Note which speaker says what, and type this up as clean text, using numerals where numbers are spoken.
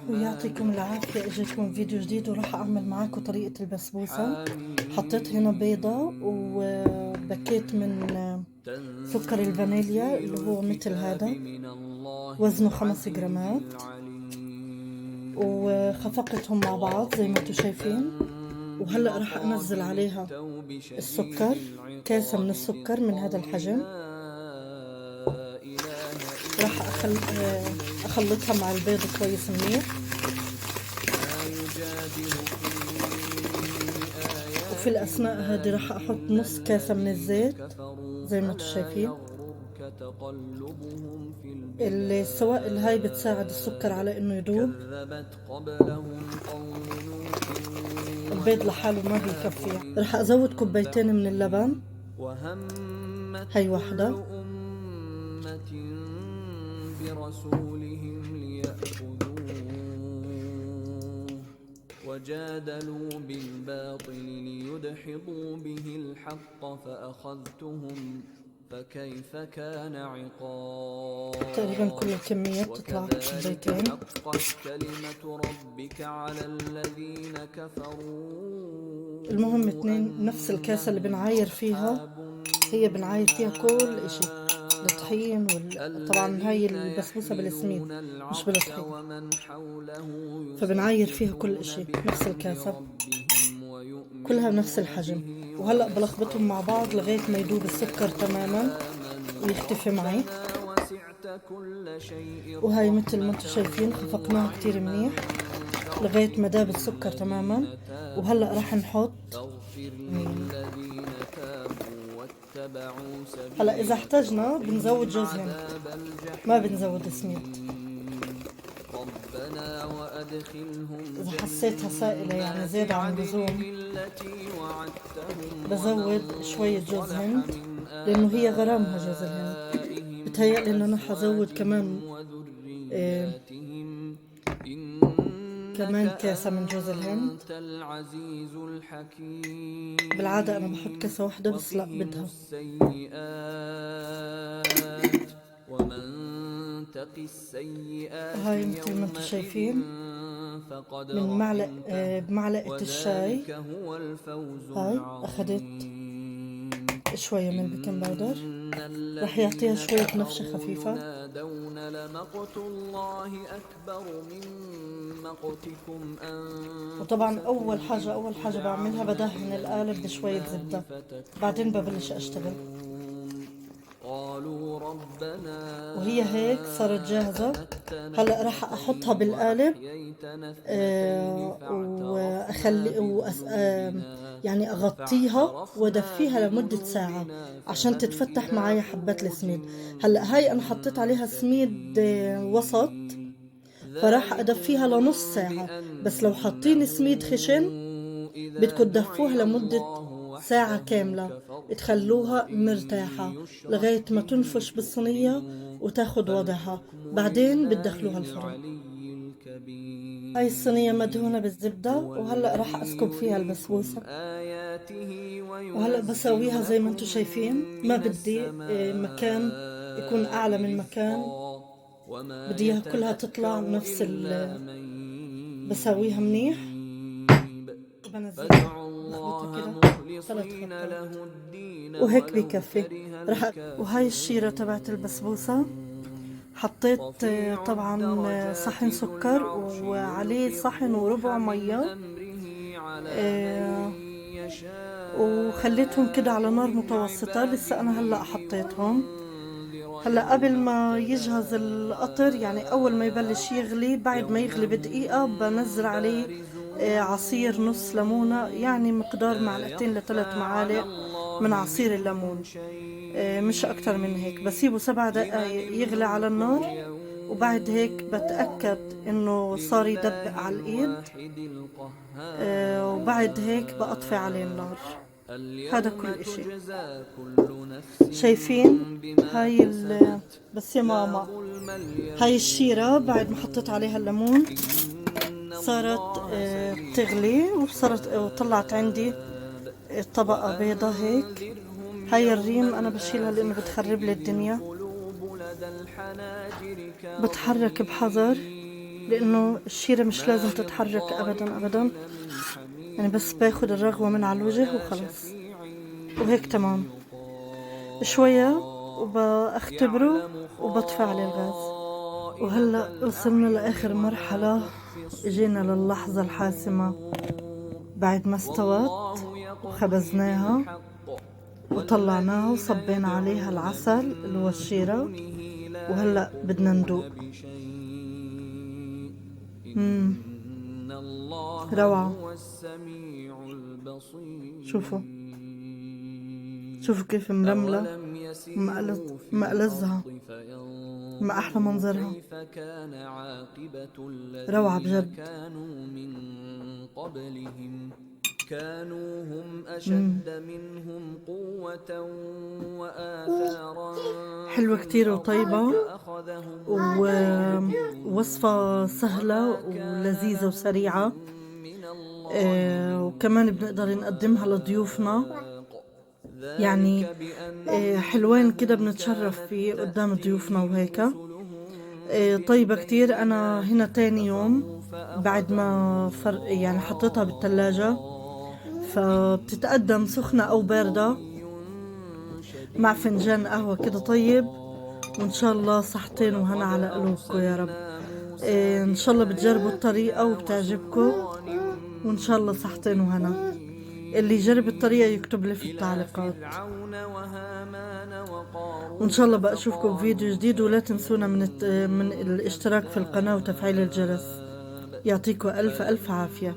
Speaker 1: ويعطيكم العافية. اجيكم فيديو جديد وراح اعمل معاكم طريقة البسبوسة. حطيت هنا بيضة وبكيت من سكر الفانيليا اللي هو مثل هذا، وزنه 5 جرامات، وخفقتهم مع بعض زي ما انتم شايفين. وهلأ راح انزل عليها السكر، كاسة من السكر من هذا الحجم. راح اخلطها مع البيض كويس منيح، وفي الأثناء هذه راح أحط نص كاسة من الزيت زي ما انتم شايفين. السوائل هاي بتساعد السكر على إنه يذوب. البيض لحاله ما بيكفي. راح أزود كوبايتين من اللبن، هاي واحدة.
Speaker 2: وجادلوا بالباطل ليدحضوا به الحق فأخذتهم فكيف كان عقاب.
Speaker 1: تقريبا كل الكمية بتطلع كوبايتين.
Speaker 2: حقت كلمة ربك على الذين كفروا.
Speaker 1: المهم 2 نفس الكاسة اللي بنعاير فيها، هي بنعاير فيها كل اشي، الطحين طبعا هاي البسبوسة بالسميد مش بالطحين، فبنعاير فيها كل اشي نفس الكاسة، كلها بنفس الحجم. وهلأ بلخبطهم مع بعض لغاية ما يدوب السكر تماما ويختفي معي. وهاي مثل ما انتم شايفين خفقناها كتير منيح لغاية ما داب السكر تماما. وهلأ راح نحط هلا اذا احتاجنا بنزود جوز هند، ما بنزود سميد. اذا حسيتها سائلة يعني زيادة عن اللزوم بزود شوية جوز هند، لانه هي غرامها جوز الهند. بتهيألي ان انا حزود كمان كاسة من جوز الهند. بالعادة أنا بحط كاسة واحدة بس لا بدها. هاي مثل ما انتم شايفين من بمعلقة الشاي هاي أخذت شوية من البيكنج باودر، رح يعطيها شوية نفشة خفيفة. وطبعا أول حاجة بعملها بدهن القالب بشوية زبدة، بعدين ببلش أشتغل. وهي هيك صارت جاهزة. هلأ راح أحطها بالقالب يعني أغطيها وأدفيها لمدة ساعة عشان تتفتح معايا حبات السميد. هلأ هاي أنا حطيت عليها سميد وسط، فراح أدفيها لنص ساعة. بس لو حاطين سميد خشن بدكم تدفوها لمدة ساعة كاملة، تخلوها مرتاحة لغاية ما تنفش بالصينية وتاخد وضعها، بعدين بتدخلوها الفرن. هاي الصينية مدهونة بالزبدة، وهلأ راح أسكب فيها البسبوسة. وهلأ بسويها زي ما انتم شايفين، ما بدي مكان يكون أعلى من مكان، بدي اياها كلها تطلع نفس بسويها منيح وبنزلها لخبطها كده 3 خطات وهيك بكفي. وهاي الشيرة تبعت البسبوسة حطيت طبعا صحن سكر وعليه صحن وربع مية، وخليتهم كده على نار متوسطة. لسه أنا هلأ حطيتهم. هلأ قبل ما يجهز القطر يعني أول ما يبلش يغلي، بعد ما يغلي بدقيقة بنزل عليه عصير نص ليمونة، يعني مقدار 2 ل3 معالق من عصير الليمون، مش أكتر من هيك. بسيبه 7 دقايق يغلي على النار، وبعد هيك بتأكد إنه صار يدبق على الإيد، وبعد هيك بأطفي عليه النار. هذا كل إشي. شايفين هاي بس يا ماما هاي الشيرة بعد ما حطيت عليها الليمون صارت تغلي، وطلعت عندي طبقة بيضة هيك. هاي الريم أنا بشيلها لأنه بتخرب لي الدنيا. بتحرك بحذر لأنه الشيرة مش لازم تتحرك أبدا أبدا، يعني بس باخد الرغوة من على الوجه وخلص، وهيك تمام شوية وبختبره وبطفي عليه الغاز. وهلأ وصلنا لآخر مرحلة، اجينا للحظة الحاسمة بعد ما استوت وخبزناها وطلعناها وصبينا عليها العسل اللي هو الشيرة، وهلأ بدنا ندوق. روعة. شوفوا كيف مرملة، مقلزها، ما أحلى منظرها، روعة بجد.
Speaker 2: كانوا هم أشد منهم قوة وآثارا
Speaker 1: حلوة كتير وطيبة، ووصفة سهلة ولذيذة وسريعة. وكمان بنقدر نقدمها لضيوفنا، يعني حلوين كده بنتشرف فيه قدام ضيوفنا وهيك. طيبة كتير. أنا هنا تاني يوم بعد ما يعني حطيتها بالثلاجة، فبتتقدم سخنة أو باردة مع فنجان قهوة كده طيب، وإن شاء الله صحتين وهنا على قلوبكم يا رب. إن شاء الله بتجربوا الطريقة وبتعجبكم، وإن شاء الله صحتين وهنا. اللي يجرب الطريقة يكتب لي في التعليقات، وإن شاء الله بقى أشوفكم بفيديو جديد. ولا تنسونا من الاشتراك في القناة وتفعيل الجرس. يعطيكم ألف ألف عافية.